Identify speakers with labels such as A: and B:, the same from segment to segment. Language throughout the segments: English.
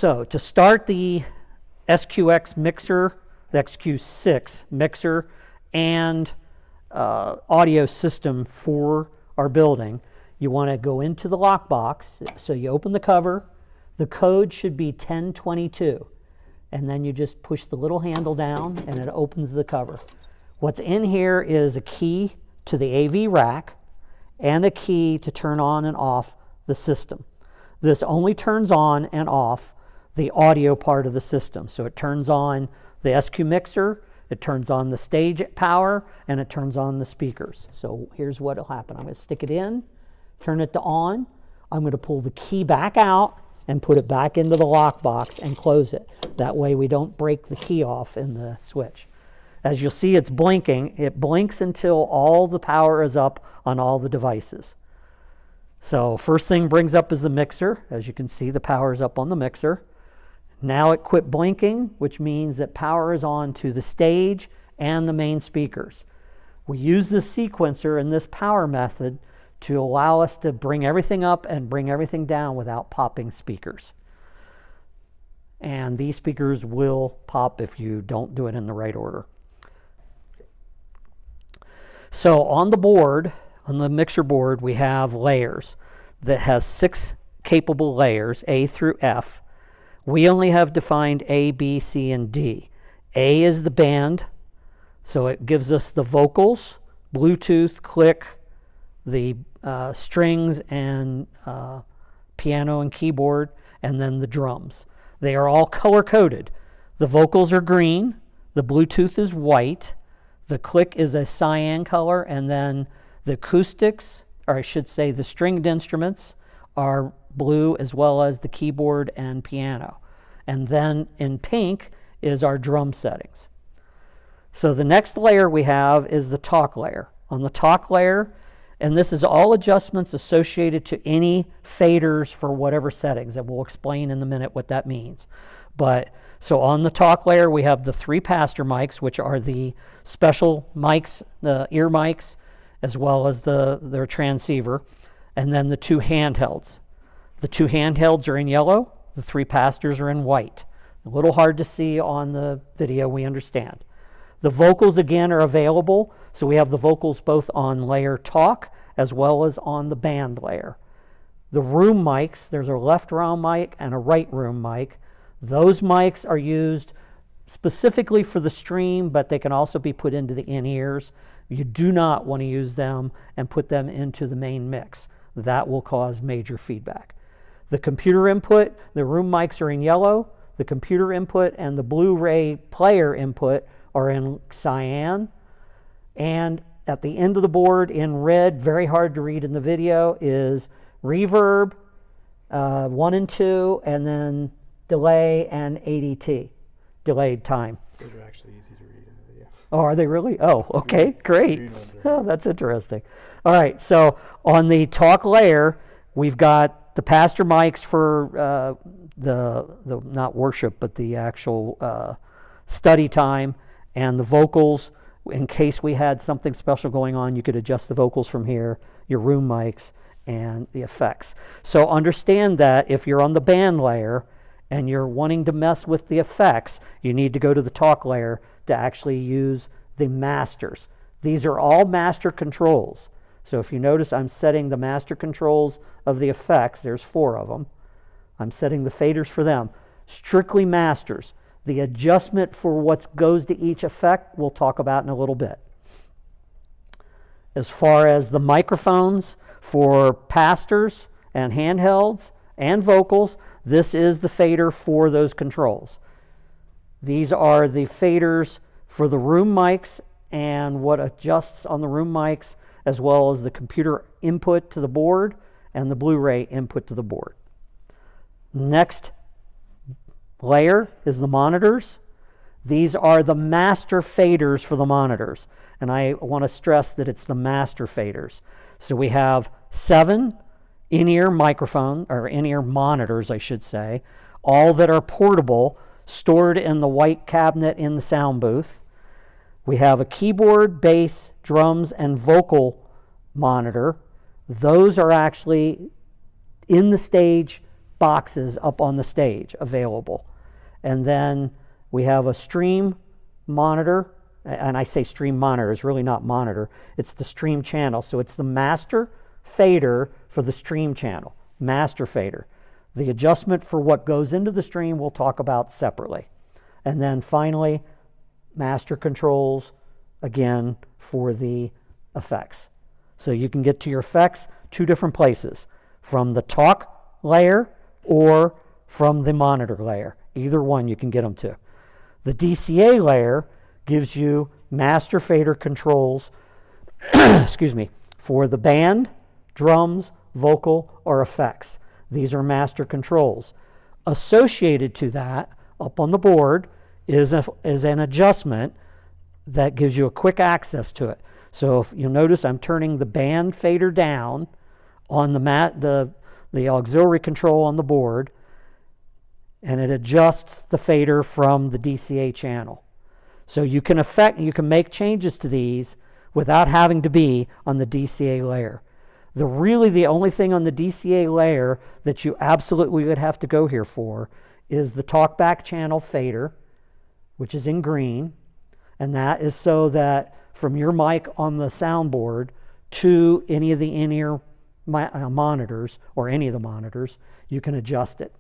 A: So to start the SQX mixer, the XQ6 mixer, and audio system for our building, you want to go into the lockbox. So you open the cover. The code should be 1022. And then you just push the little handle down and it opens the cover. What's in here is a key to the AV rack and a key to turn on and off the system. This only turns on and off the audio part of the system. So it turns on the SQ mixer, it turns on the stage power, and it turns on the speakers. So here's what will happen. I'm going to stick it in, turn it to on. I'm going to pull the key back out and put it back into the lockbox and close it. That way we don't break the key off in the switch. As you'll see, it's blinking. It blinks until all the power is up on all the devices. So first thing brings up is the mixer. As you can see, the power is up on the mixer. Now it quit blinking, which means that power is on to the stage and the main speakers. We use this sequencer and this power method to allow us to bring everything up and bring everything down without popping speakers. And these speakers will pop if you don't do it in the right order. So on the board, on the mixer board, we have layers that has 6 capable layers, A through F. We only have defined A, B, C, and D. A is the band, so it gives us the vocals, Bluetooth, click, the strings and piano and keyboard, and then the drums. They are all color-coded. The vocals are green, the Bluetooth is white, the click is a cyan color, and then the acoustics, or I should say the stringed instruments, are blue, as well as the keyboard and piano. And then in pink is our drum settings. So the next layer we have is the talk layer. On the talk layer, and this is all adjustments associated to any faders for whatever settings, and we'll explain in a minute what that means. But so on the talk layer, we have the 3 pastor mics, which are the special mics, the ear mics, as well as their transceiver, and then the 2 handhelds. The 2 handhelds are in yellow, the 3 pastors are in white. A little hard to see on the video, we understand. The vocals again are available, so we have the vocals both on layer talk as well as on the band layer. The room mics, there's a left room mic and a right room mic. Those mics are used specifically for the stream, but they can also be put into the in-ears. You do not want to use them and put them into the main mix. That will cause major feedback. The computer input, the room mics are in yellow. The computer input and the Blu-ray player input are in cyan. And at the end of the board in red, very hard to read in the video, is reverb, 1 and 2, and then delay and ADT, delayed time.
B: Those are actually easy to read in the video.
A: Oh, are they really? Oh, okay, great. Oh, that's interesting. All right, so on the talk layer, we've got the pastor mics for the not worship, but the actual study time, and the vocals. In case we had something special going on, you could adjust the vocals from here, your room mics, and the effects. So understand that if you're on the band layer and you're wanting to mess with the effects, you need to go to the talk layer to actually use the masters. These are all master controls. So if you notice, I'm setting the master controls of the effects. There's 4 of them. I'm setting the faders for them. Strictly masters. The adjustment for what goes to each effect, we'll talk about in a little bit. As far as the microphones for pastors and handhelds and vocals, this is the fader for those controls. These are the faders for the room mics and what adjusts on the room mics, as well as the computer input to the board and the Blu-ray input to the board. Next layer is the monitors. These are the master faders for the monitors. And I want to stress that it's the master faders. So we have 7 in-ear microphone, or in-ear monitors, I should say, all that are portable, stored in the white cabinet in the sound booth. We have a keyboard, bass, drums, and vocal monitor. Those are actually in the stage boxes up on the stage available. And then we have a stream monitor, and I say stream monitor, it's really not monitor, it's the stream channel. So it's the master fader for the stream channel, master fader. The adjustment for what goes into the stream we'll talk about separately. And then finally, master controls, again, for the effects. So you can get to your effects two different places, from the talk layer or from the monitor layer. Either one you can get them to. The DCA layer gives you master fader controls excuse me, for the band, drums, vocal, or effects. These are master controls. Associated to that, up on the board, is an adjustment that gives you a quick access to it. So if you'll notice, I'm turning the band fader down on the auxiliary control on the board, and it adjusts the fader from the DCA channel. So you can make changes to these without having to be on the DCA layer. The only thing on the DCA layer that you absolutely would have to go here for is the talkback channel fader, which is in green, and that is so that from your mic on the soundboard to any of the in-ear monitors, or any of the monitors, you can adjust it,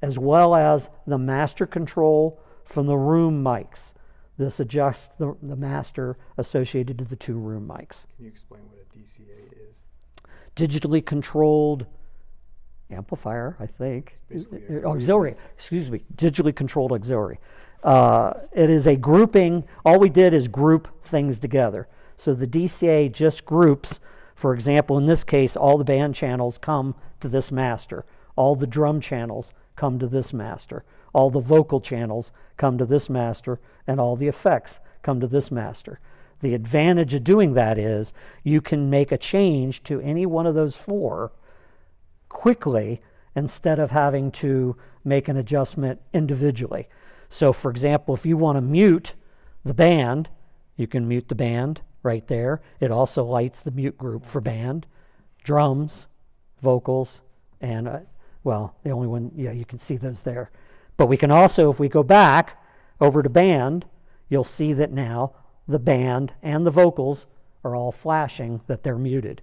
A: as well as the master control from the room mics. This adjusts the master associated to the two room mics.
B: Can you explain what a DCA is?
A: Digitally controlled amplifier, I think. Auxiliary, excuse me, digitally controlled auxiliary. It is a grouping. All we did is group things together. So the DCA just groups, for example, in this case, all the band channels come to this master. All the drum channels come to this master. All the vocal channels come to this master, and all the effects come to this master. The advantage of doing that is you can make a change to any one of those four quickly instead of having to make an adjustment individually. So for example, if you want to mute the band, you can mute the band right there. It also lights the mute group for band, drums, vocals, and the only one, you can see those there. But we can also, if we go back over to band, you'll see that now the band and the vocals are all flashing that they're muted.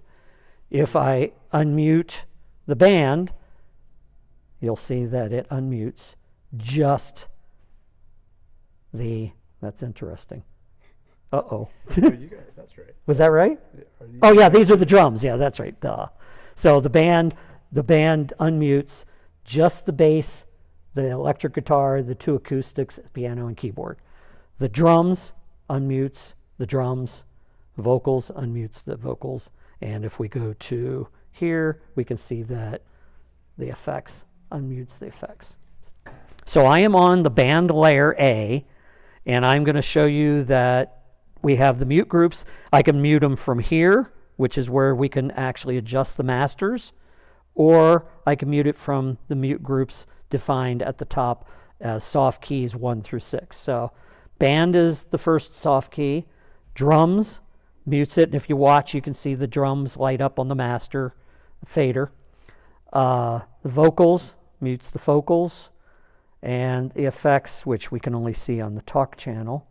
A: If I unmute the band, you'll see that it unmutes just that's interesting. Uh-oh.
B: You got it, that's right.
A: Was that right?
B: Yeah,
A: Yeah, these are the drums. Yeah, that's right. Duh. So the band unmutes just the bass, the electric guitar, the two acoustics, piano, and keyboard. The drums unmutes the drums, vocals unmutes the vocals, and if we go to here, we can see that the effects unmutes the effects. So I am on the band layer A, and I'm going to show you that we have the mute groups. I can mute them from here, which is where we can actually adjust the masters, or I can mute it from the mute groups defined at the top as soft keys 1 through 6. So band is the first soft key. Drums mutes it, and if you watch, you can see the drums light up on the master fader. The vocals mutes the vocals, and the effects, which we can only see on the talk channel,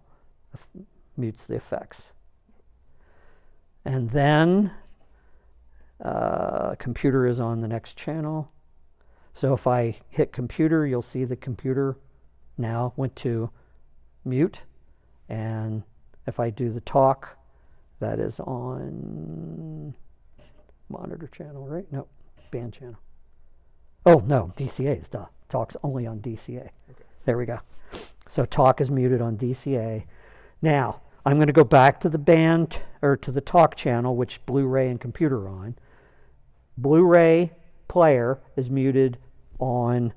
A: mutes the effects. And then computer is on the next channel. So if I hit computer, you'll see the computer now went to mute. And if I do the talk, that is on monitor channel, right? No, band channel. Oh, no, DCA is duh. Talk's only on DCA. Okay. There we go. So talk is muted on DCA. Now, I'm going to go back to the band, or to the talk channel, which Blu-ray and computer are on. Blu-ray player is muted on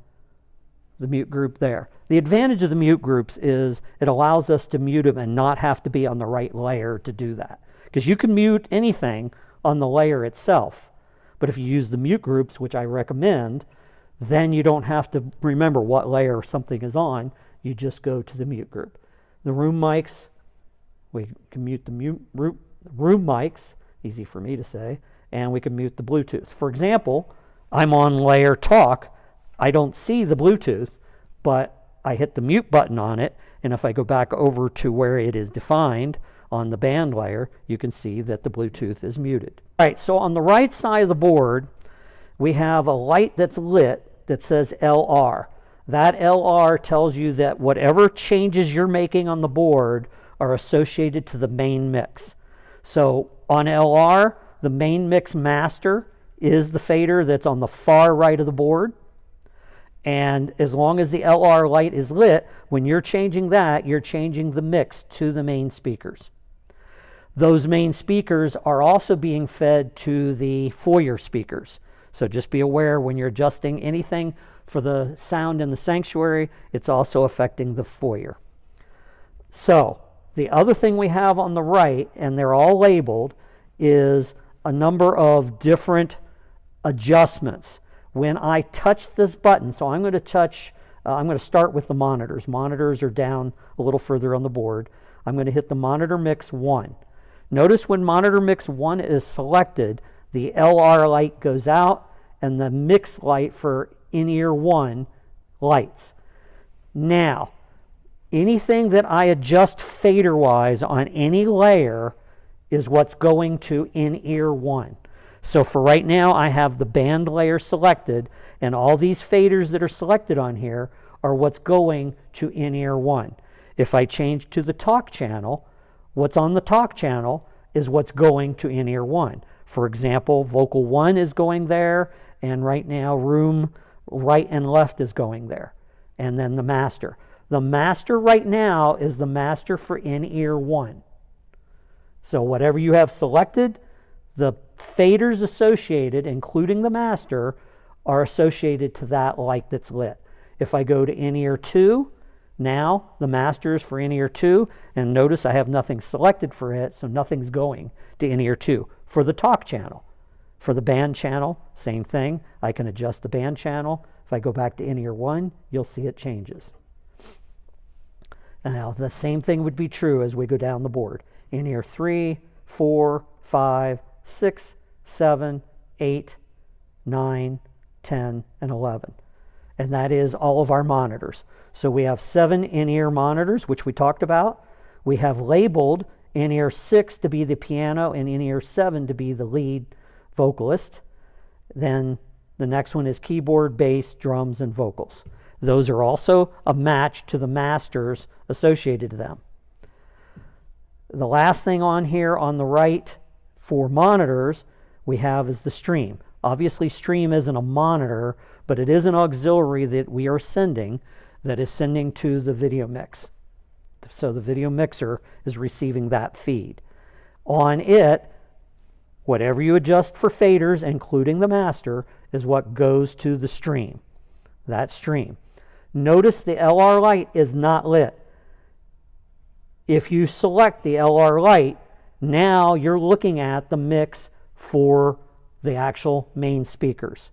A: the mute group there. The advantage of the mute groups is it allows us to mute them and not have to be on the right layer to do that. Because you can mute anything on the layer itself. But if you use the mute groups, which I recommend, then you don't have to remember what layer something is on. You just go to the mute group. The room mics, we can mute the room mics, easy for me to say, and we can mute the Bluetooth. For example, I'm on layer talk. I don't see the Bluetooth, but I hit the mute button on it, and if I go back over to where it is defined on the band layer, you can see that the Bluetooth is muted. All right, so on the right side of the board, we have a light that's lit that says LR. That LR tells you that whatever changes you're making on the board are associated to the main mix. So on LR, the main mix master is the fader that's on the far right of the board. And as long as the LR light is lit, when you're changing that, you're changing the mix to the main speakers. Those main speakers are also being fed to the foyer speakers. So just be aware when you're adjusting anything for the sound in the sanctuary, it's also affecting the foyer. So the other thing we have on the right, and they're all labeled, is a number of different adjustments. When I touch this button, so I'm going to start with the monitors. Monitors are down a little further on the board. I'm going to hit the monitor mix 1. Notice when monitor mix 1 is selected, the LR light goes out and the mix light for in-ear 1 lights. Now, anything that I adjust fader-wise on any layer is what's going to in-ear 1. So for right now, I have the band layer selected, and all these faders that are selected on here are what's going to in-ear 1. If I change to the talk channel, what's on the talk channel is what's going to in-ear 1. For example, vocal 1 is going there, and right now room right and left is going there. And then the master. The master right now is the master for in-ear 1. So whatever you have selected, the faders associated, including the master, are associated to that light that's lit. If I go to in-ear 2, now the master is for in-ear 2, and notice I have nothing selected for it, so nothing's going to in-ear 2. For the talk channel. For the band channel, same thing. I can adjust the band channel. If I go back to in-ear 1, you'll see it changes. Now, the same thing would be true as we go down the board. In-ear 3, 4, 5, 6, 7, 8, 9, 10, and 11. And that is all of our monitors. So we have 7 in-ear monitors, which we talked about. We have labeled in-ear 6 to be the piano and in-ear 7 to be the lead vocalist. Then the next one is keyboard, bass, drums, and vocals. Those are also a match to the masters associated to them. The last thing on here on the right for monitors we have is the stream. Obviously, stream isn't a monitor, but it is an auxiliary that we are sending that is sending to the video mix. So the video mixer is receiving that feed. On it, whatever you adjust for faders, including the master, is what goes to the stream. That stream. Notice the LR light is not lit. If you select the LR light, now you're looking at the mix for the actual main speakers.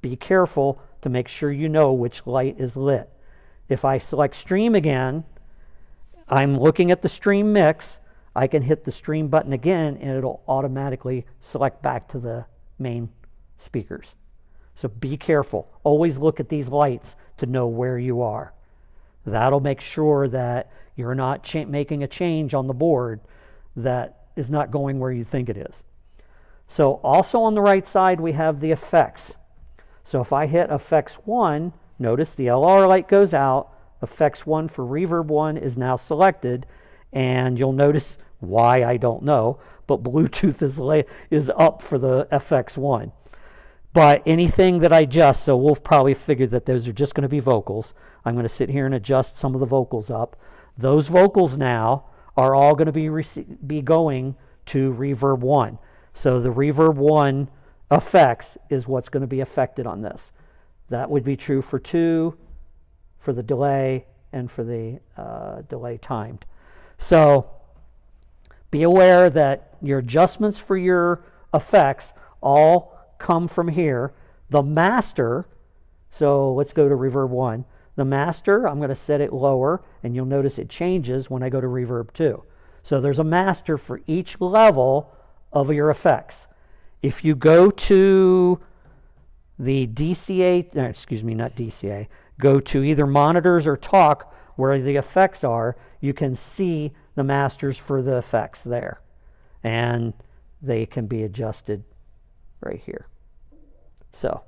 A: Be careful to make sure you know which light is lit. If I select stream again, I'm looking at the stream mix. I can hit the stream button again and it'll automatically select back to the main speakers. So be careful. Always look at these lights to know where you are. That'll make sure that you're not making a change on the board that is not going where you think it is. So also on the right side we have the effects. So if I hit effects 1, notice the LR light goes out. Effects 1 for reverb 1 is now selected, and you'll notice why I don't know, but Bluetooth is up for the FX 1. But anything that I adjust, so we'll probably figure that those are just going to be vocals. I'm going to sit here and adjust some of the vocals up. Those vocals now are all going to be going to reverb 1. So the reverb 1 effects is what's going to be affected on this. That would be true for 2, for the delay, and for the delay timed. So be aware that your adjustments for your effects all come from here. The master, so let's go to reverb 1. The master, I'm going to set it lower, and you'll notice it changes when I go to reverb 2. So there's a master for each level of your effects. If you go to the DCA, no, excuse me, not DCA, go to either monitors or talk where the effects are, you can see the masters for the effects there. And they can be adjusted right here. So,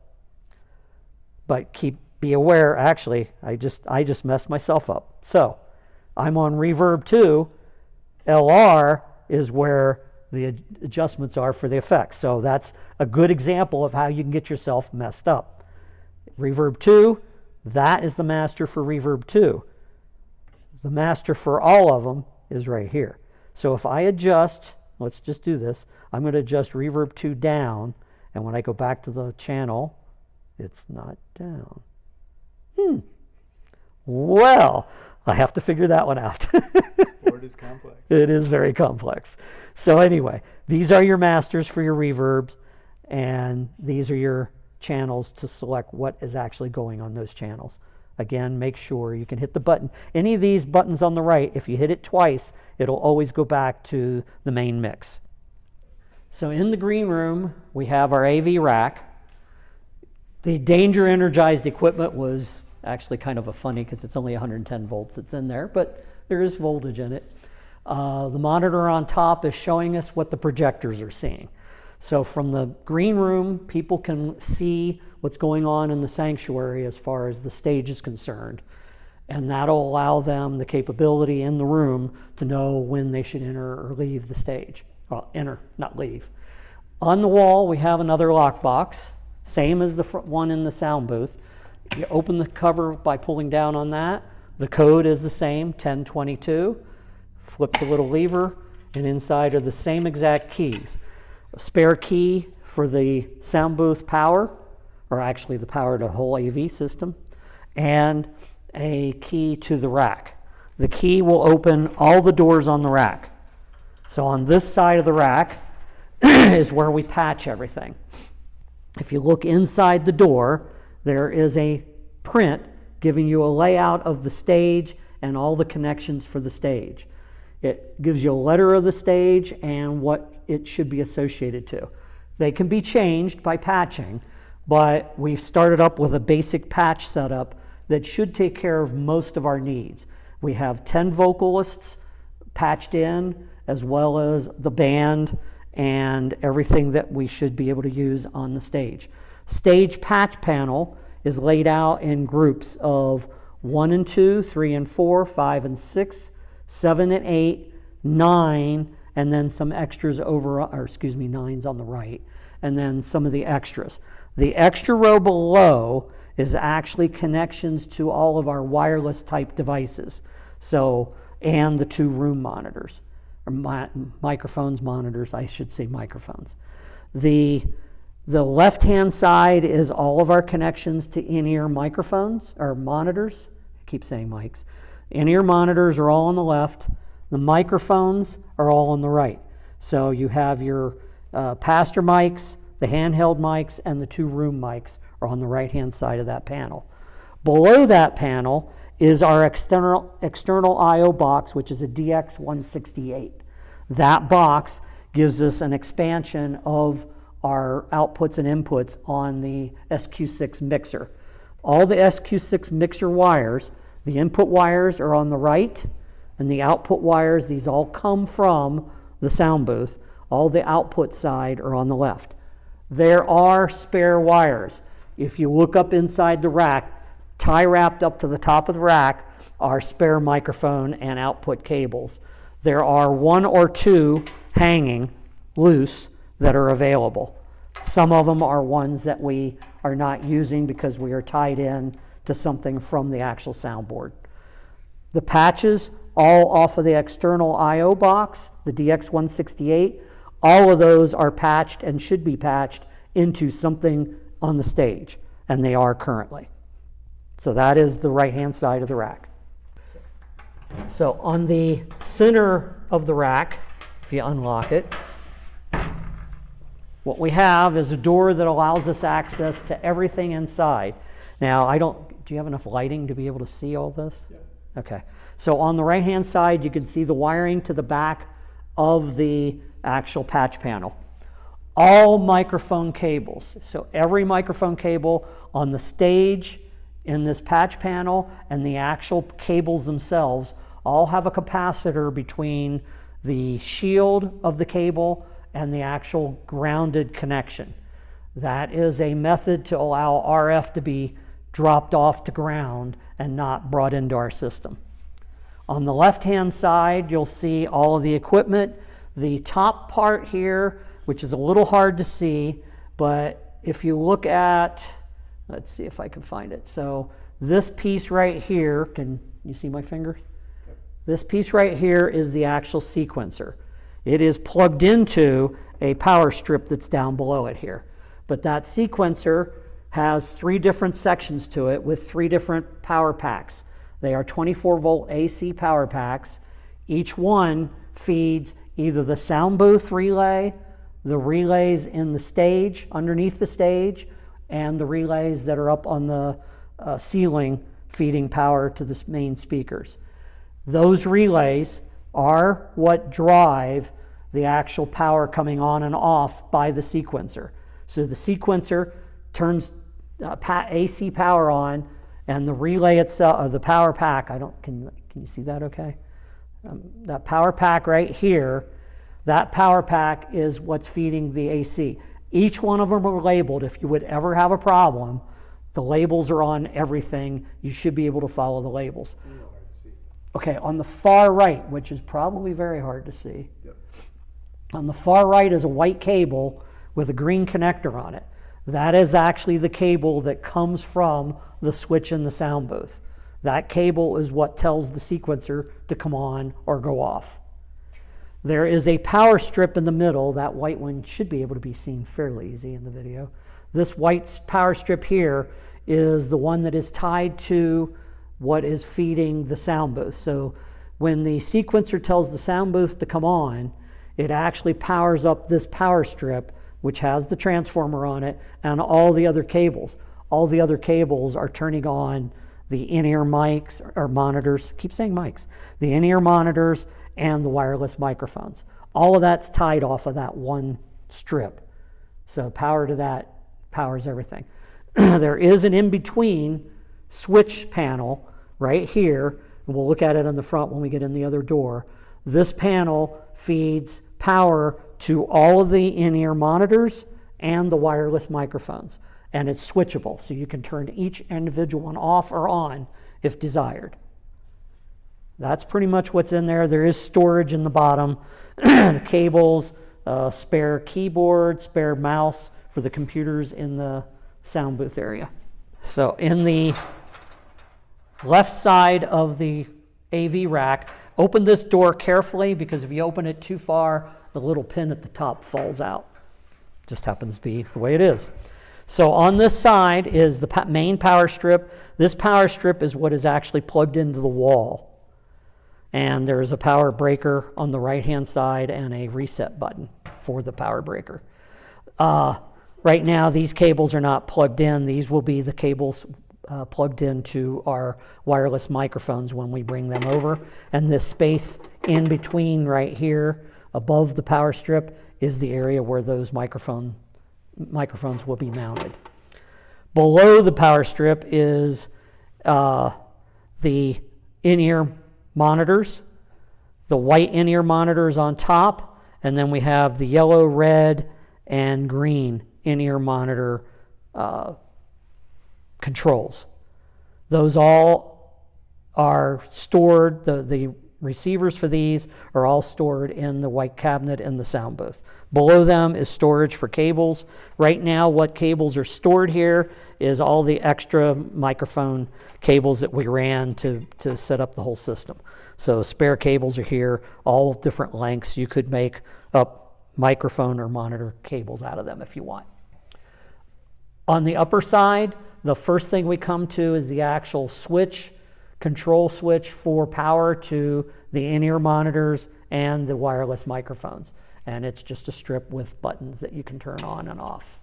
A: but be aware, actually, I just messed myself up. So, I'm on Reverb 2. LR is where the adjustments are for the effects. So that's a good example of how you can get yourself messed up. Reverb 2, that is the master for Reverb 2. The master for all of them is right here. So if I adjust, let's just do this. I'm going to adjust Reverb 2 down, and when I go back to the channel, it's not down. Well, I have to figure that one out.
B: Word is complex.
A: It is very complex. So anyway, these are your masters for your reverbs, and these are your channels to select what is actually going on those channels. Again, make sure you can hit the button. Any of these buttons on the right, if you hit it twice, it'll always go back to the main mix. So in the green room, we have our AV rack. The danger energized equipment was actually kind of a funny because it's only 110 volts that's in there, but there is voltage in it. The monitor on top is showing us what the projectors are seeing. So from the green room, people can see what's going on in the sanctuary as far as the stage is concerned. And that'll allow them the capability in the room to know when they should enter or leave the stage. Well, enter, not leave. On the wall, we have another lockbox, same as the one in the sound booth. You open the cover by pulling down on that. The code is the same, 1022. Flip the little lever, and inside are the same exact keys. A spare key for the sound booth power, or actually the power to the whole AV system, and a key to the rack. The key will open all the doors on the rack. So on this side of the rack is where we patch everything. If you look inside the door, there is a print giving you a layout of the stage and all the connections for the stage. It gives you a letter of the stage and what it should be associated to. They can be changed by patching, but we've started up with a basic patch setup that should take care of most of our needs. We have 10 vocalists patched in, as well as the band and everything that we should be able to use on the stage. Stage patch panel is laid out in groups of 1 and 2, 3 and 4, 5 and 6, 7 and 8, 9, and then some extras over, or excuse me, 9's on the right, and then some of the extras. The extra row below is actually connections to all of our wireless type devices. So, and the 2 room monitors, or microphones, monitors, I should say microphones. The left-hand side is all of our connections to in-ear microphones, or monitors. I keep saying mics. In-ear monitors are all on the left. The microphones are all on the right. So you have your pastor mics, the handheld mics, and the 2 room mics are on the right-hand side of that panel. Below that panel is our external I/O box, which is a DX168. That box gives us an expansion of our outputs and inputs on the SQ6 mixer. All the SQ6 mixer wires, the input wires are on the right, and the output wires, these all come from the sound booth. All the output side are on the left. There are spare wires. If you look up inside the rack, tie wrapped up to the top of the rack are spare microphone and output cables. There are 1 or 2 hanging loose that are available. Some of them are ones that we are not using because we are tied in to something from the actual soundboard. The patches, all off of the external I/O box, the DX168, all of those are patched and should be patched into something on the stage, and they are currently. So that is the right-hand side of the rack. So on the center of the rack, if you unlock it, what we have is a door that allows us access to everything inside. Now, do you have enough lighting to be able to see all this?
B: Yeah.
A: Okay. So on the right-hand side, you can see the wiring to the back of the actual patch panel. all microphone cables. So every microphone cable on the stage, in this patch panel, and the actual cables themselves all have a capacitor between the shield of the cable and the actual grounded connection. That is a method to allow RF to be dropped off to ground and not brought into our system. On the left-hand side, you'll see all of the equipment. The top part here, which is a little hard to see, but if you look at, let's see if I can find it. So this piece right here, can you see my fingers? Yep. This piece right here is the actual sequencer. It is plugged into a power strip that's down below it here. But that sequencer has 3 different sections to it with 3 different power packs. They are 24-volt AC power packs. Each one feeds either the sound booth relay, the relays in the stage, underneath the stage, and the relays that are up on the ceiling feeding power to the main speakers. Those relays are what drive the actual power coming on and off by the sequencer. So the sequencer turns AC power on, and the relay itself, the power pack, can you see that okay? That power pack right here, that power pack is what's feeding the AC. Each one of them are labeled. If you would ever have a problem, the labels are on everything. You should be able to follow the labels. Okay, on the far right, which is probably very hard to see, yep. On the far right is a white cable with a green connector on it. That is actually the cable that comes from the switch in the sound booth. That cable is what tells the sequencer to come on or go off. There is a power strip in the middle. That white one should be able to be seen fairly easy in the video. This white power strip here is the one that is tied to what is feeding the sound booth. So when the sequencer tells the sound booth to come on, it actually powers up this power strip, which has the transformer on it, and all the other cables. All the other cables are turning on the in-ear mics or monitors. Keep saying mics. The in-ear monitors and the wireless microphones. All of that's tied off of that one strip. So power to that powers everything. There is an in-between switch panel right here, and we'll look at it on the front when we get in the other door. This panel feeds power to all of the in-ear monitors and the wireless microphones, and it's switchable, so you can turn each individual one off or on if desired. That's pretty much what's in there. There is storage in the bottom, cables, spare keyboard, spare mouse for the computers in the sound booth area. So in the left side of the AV rack, open this door carefully, because if you open it too far, the little pin at the top falls out. Just happens to be the way it is. So on this side is the main power strip. This power strip is what is actually plugged into the wall. And there's a power breaker on the right-hand side and a reset button for the power breaker. Right now, these cables are not plugged in. These will be the cables plugged into our wireless microphones when we bring them over. And this space in between right here, above the power strip, is the area where those microphones will be mounted. Below the power strip is the in-ear monitors, the white in-ear monitors on top, and then we have the yellow, red, and green in-ear monitor controls. Those all are stored, the receivers for these are all stored in the white cabinet in the sound booth. Below them is storage for cables. Right now, what cables are stored here is all the extra microphone cables that we ran to set up the whole system. So spare cables are here, all different lengths. You could make up microphone or monitor cables out of them if you want. On the upper side, the first thing we come to is the actual switch, control switch for power to the in-ear monitors and the wireless microphones. And it's just a strip with buttons that you can turn on and off.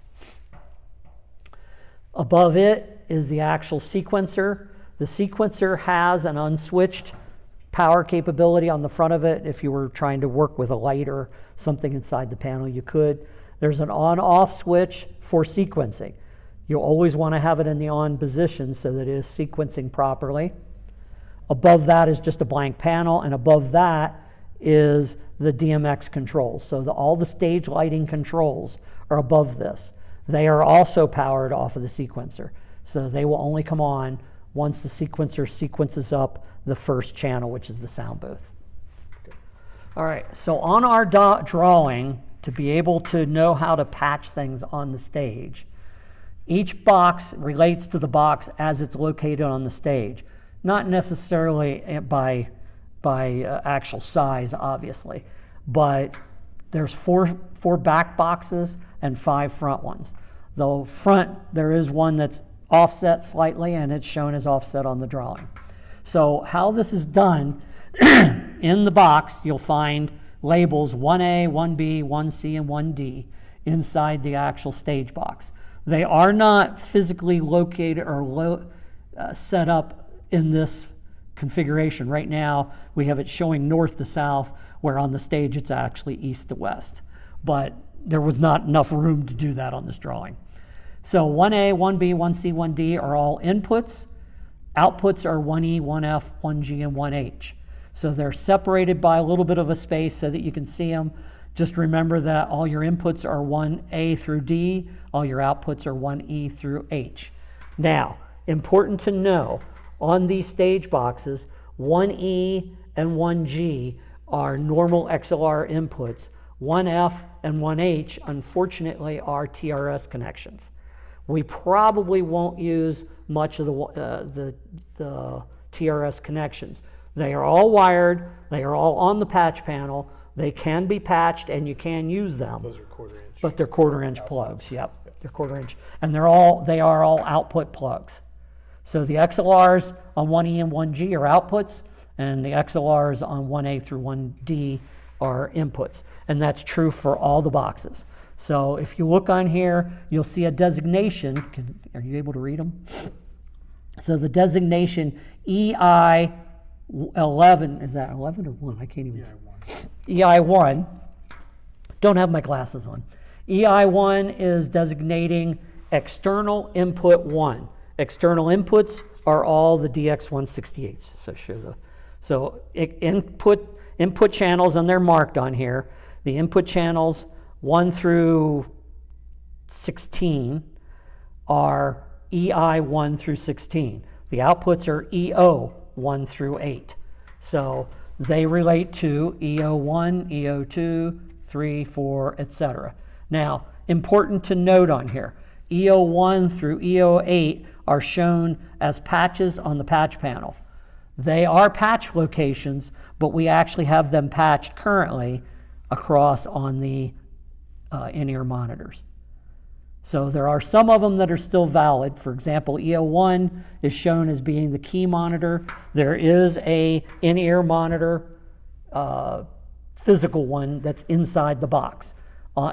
A: Above it is the actual sequencer. The sequencer has an unswitched power capability on the front of it. If you were trying to work with a light or something inside the panel, you could. There's an on-off switch for sequencing. You always want to have it in the on position so that it is sequencing properly. Above that is just a blank panel, and above that is the DMX controls. So all the stage lighting controls are above this. They are also powered off of the sequencer. So they will only come on once the sequencer sequences up the first channel, which is the sound booth. Okay. All right, so on our drawing, to be able to know how to patch things on the stage, each box relates to the box as it's located on the stage, not necessarily by actual size, obviously, but there's four back boxes and 5 front ones. The front, there is one that's offset slightly, and it's shown as offset on the drawing. So how this is done, in the box, you'll find labels 1A, 1B, 1C, and 1D inside the actual stage box. They are not physically located or set up in this configuration. Right now, we have it showing north to south, where on the stage it's actually east to west. But there was not enough room to do that on this drawing. So 1A, 1B, 1C, 1D are all inputs. Outputs are 1E, 1F, 1G, and 1H. So they're separated by a little bit of a space so that you can see them. Just remember that all your inputs are 1A through D, all your outputs are 1E through H. Now, important to know, on these stage boxes, 1E and 1G are normal XLR inputs. 1F and 1H, unfortunately, are TRS connections. We probably won't use much of the TRS connections. They are all wired, they are all on the patch panel, they can be patched and you can use them.
B: Those are 1/4 inch.
A: But they're 1/4 inch plugs, yep. They're 1/4 inch. And they are all output plugs. So the XLRs on 1E and 1G are outputs, and the XLRs on 1A through 1D are inputs. And that's true for all the boxes. So if you look on here, you'll see a designation. Are you able to read them? So the designation EI11, is that 11 or 1? I can't even. EI1. Don't have my glasses on. EI1 is designating external input 1. External inputs are all the DX168s. So input channels, and they're marked on here. The input channels 1 through 16 are EI1 through 16. The outputs are EO 1 through 8. So they relate to EO1, EO2, 3, 4, etc. Now, important to note on here, EO1 through EO8 are shown as patches on the patch panel. They are patch locations, but we actually have them patched currently across on the in-ear monitors. So there are some of them that are still valid. For example, EO1 is shown as being the key monitor. There is a in-ear monitor, physical one that's inside the box,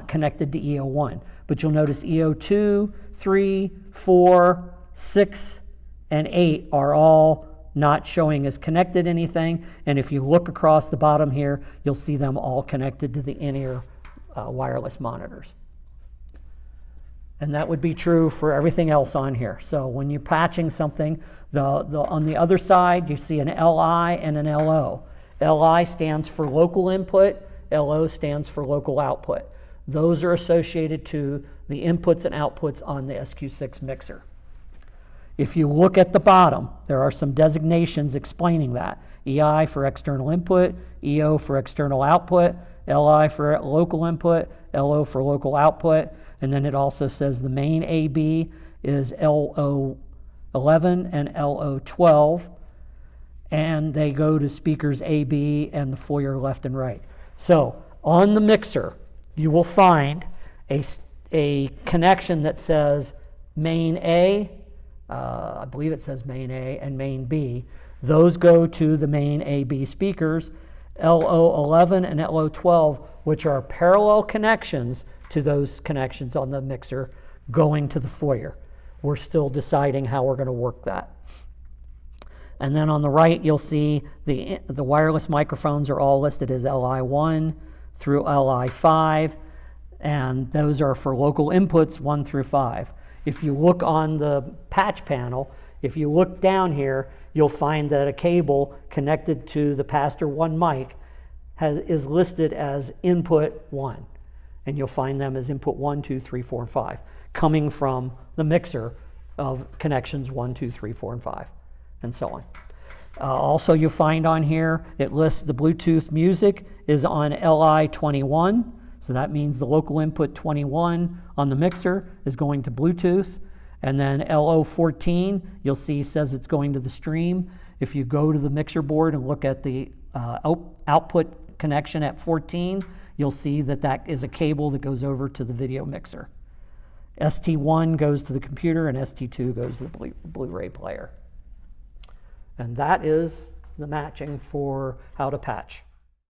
A: connected to EO1. But you'll notice EO2, 3, 4, 6, and 8 are all not showing as connected anything. And if you look across the bottom here, you'll see them all connected to the in-ear wireless monitors. And that would be true for everything else on here. So when you're patching something, on the other side, you see an LI and an LO. LI stands for local input, LO stands for local output. Those are associated to the inputs and outputs on the SQ6 mixer. If you look at the bottom, there are some designations explaining that. EI for external input, EO for external output, LI for local input, LO for local output, and then it also says the main AB is LO11 and LO12, and they go to speakers AB and the foyer left and right. So on the mixer, you will find a connection that says main A, I believe it says main A, and main B. Those go to the main AB speakers, LO11 and LO12, which are parallel connections to those connections on the mixer going to the foyer. We're still deciding how we're going to work that. And then on the right, you'll see the wireless microphones are all listed as LI1 through LI5. and those are for local inputs 1 through 5. If you look on the patch panel, if you look down here, you'll find that a cable connected to the Pastor 1 mic is listed as input 1, and you'll find them as input 1, 2, 3, 4, and 5, coming from the mixer of connections 1, 2, 3, 4, and 5, and so on. Also, you'll find on here, it lists the Bluetooth music is on LI 21, so that means the local input 21 on the mixer is going to Bluetooth, and then LO 14, you'll see says it's going to the stream. If you go to the mixer board and look at the output connection at 14, you'll see that that is a cable that goes over to the video mixer. ST1 goes to the computer, and ST2 goes to the Blu-ray player. And that is the matching for how to patch.